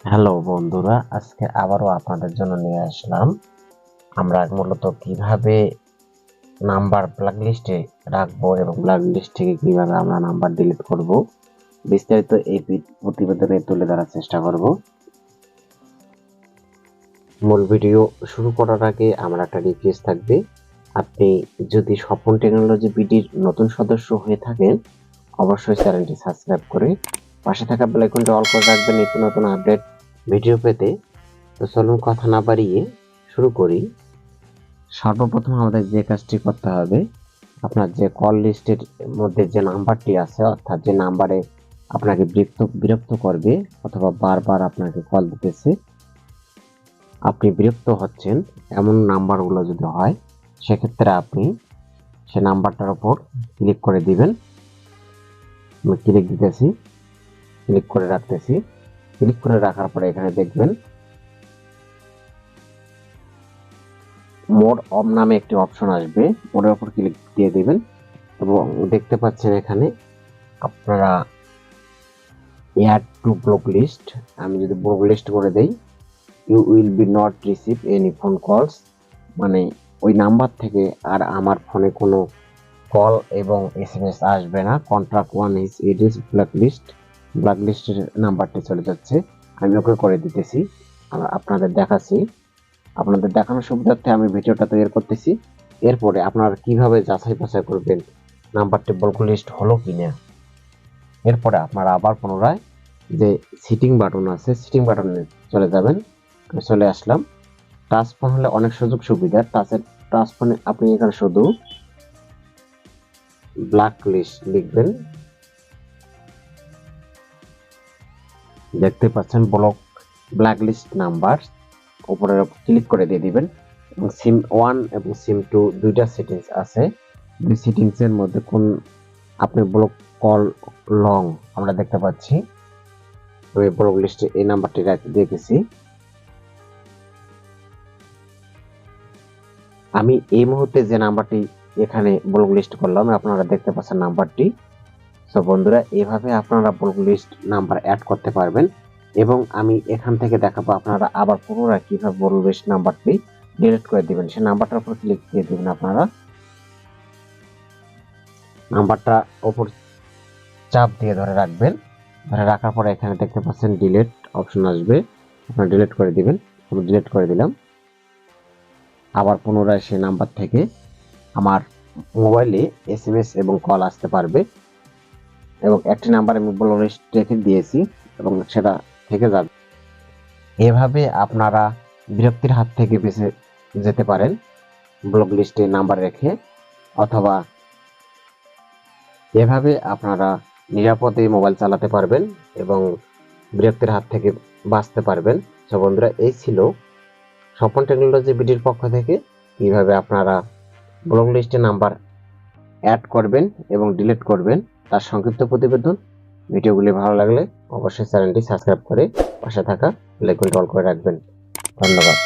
Hello বন্ধুরা, আজকে আবারও আপনাদের জন্য নিয়ে আসলাম আমরা মূলত কিভাবে নাম্বার ব্ল্যাকলিস্টে রাখবো এবং ব্ল্যাকলিস্ট থেকে কিভাবে আমরা নাম্বার ডিলিট করব, বিস্তারিত এই প্রতিবেদনে তুলে ধরার চেষ্টা করব। মূল ভিডিও শুরু করার আগে আমার একটা রিকোয়েস্ট থাকবে, আপনি যদি স্বপন টেকনোলজি বিডির নতুন সদস্য হয়ে থাকেন অবশ্যই চ্যানেলটি সাবস্ক্রাইব করে পাশে থাকা বেল আইকনটি অল করে রাখবেন নিত্য নতুন আপডেট ভিডিও পেতে। তো চলুন কথা না বাড়িয়ে শুরু করি। সর্বপ্রথম আমাদের যে কাজটি করতে হবে, আপনার যে কল লিস্টের মধ্যে যে নাম্বারটি আছে, অর্থাৎ যে নাম্বারে আপনাকে বিরক্ত করবে অথবা বারবার আপনাকে কল দিতেছে, আপনি বিরক্ত হচ্ছেন এমন নাম্বারগুলো যদি হয়, সেক্ষেত্রে আপনি সে নাম্বারটার উপর ক্লিক করে দিবেন। আমি ক্লিক দিতেছি, ক্লিক করে রাখতেছি। ক্লিক করে রাখার পরে এখানে দেখবেন মোড অফ নামে একটি অপশন আসবে, মোডের উপর ক্লিক দিয়ে দিবেন এবং দেখতে পাচ্ছেন এখানে আপনারা অ্যাড টু ব্লক লিস্ট। আমি যদি ব্লক লিস্ট করে দেই, you will be not receive any phone calls, মানে ওই নাম্বার থেকে আর আমার ফোনে কোনো কল এবং এসএমএস আসবে না। Contract one is it is blacklist, ব্ল্যাকলিস্টের নাম্বারটি চলে যাচ্ছে। আমি ওকে করে দিতেছি, আপনাদের দেখাচ্ছি। আপনাদের দেখানোর সুবিধার্থে আমি ভিডিওটা তৈরি করতেছি। এরপরে আপনারা কিভাবে যাচাই বাছাই করবেন নাম্বারটি ব্লকলিস্ট হলো কিনা। এরপরে আপনারা আবার পুনরায় যে সিটিং বাটন আছে, সিটিং বাটনে চলে যাবেন। আমি চলে আসলাম। টাচ ফোন হলে অনেক সুযোগ সুবিধা। টাচ ফোনে আপনি এখানে শুধু ব্ল্যাকলিস্ট লিখবেন, দেখতে পাচ্ছেন ব্ল্যাকলিস্ট নাম্বার, উপরে ক্লিক করে দিয়ে দিবেন এবং সিম 1 এবং সিম 2 দুইটা সেটিংস আছে। দুই সেটিংস এর মধ্যে কোন আপনি ব্লক কল লং আমরা দেখতে পাচ্ছি, আমি ব্লক লিস্টে এই নাম্বারটি রেখেছি। আমি এই মুহূর্তে যে নাম্বারটি এখানে ব্লক লিস্ট করলাম আপনারা দেখতে পাচ্ছেন নাম্বারটি। সো বন্ধুরা, এভাবে আপনারা ব্লক লিস্ট নাম্বার অ্যাড করতে পারবেন এবং আমি এখান থেকে দেখাবো আপনারা আবার পুনরায় কিভাবে ব্লক লিস্ট নাম্বারটি ডিলিট করে দিবেন। সেই নাম্বারটার উপর ক্লিক দিয়ে দিবেন। আপনারা নাম্বারটা উপর চাপ দিয়ে ধরে রাখবেন। ধরে রাখার পরে এখানে দেখতে পাচ্ছেন ডিলিট অপশন আসবে, আপনারা ডিলিট করে দিবেন। আমি ডিলিট করে দিলাম। আবার পুনরায় সেই নাম্বার থেকে আমার মোবাইলে এসএমএস এবং কল আসতে পারবে এবং একটি নাম্বার আমি ব্লক লিস্ট রেখে দিয়েছি এবং সেটা থেকে যাবে। এভাবে আপনারা বিরক্তির হাত থেকে বেঁচে যেতে পারেন ব্লক লিস্টে নাম্বার রেখে, অথবা এভাবে আপনারা নিরাপদে মোবাইল চালাতে পারবেন এবং বিরক্তির হাত থেকে বাঁচতে পারবেন। তো বন্ধুরা, এই ছিল স্বপন টেকনোলজি বিডির পক্ষ থেকে কিভাবে আপনারা ব্লক লিস্টে নাম্বার অ্যাড করবেন এবং ডিলিট করবেন তার সংক্ষিপ্ত প্রতিবেদন। ভিডিওগুলি ভালো লাগলে অবশ্যই চ্যানেলটি সাবস্ক্রাইব করে পাশে থাকা বেল আইকনটি অল করে রাখবেন। ধন্যবাদ।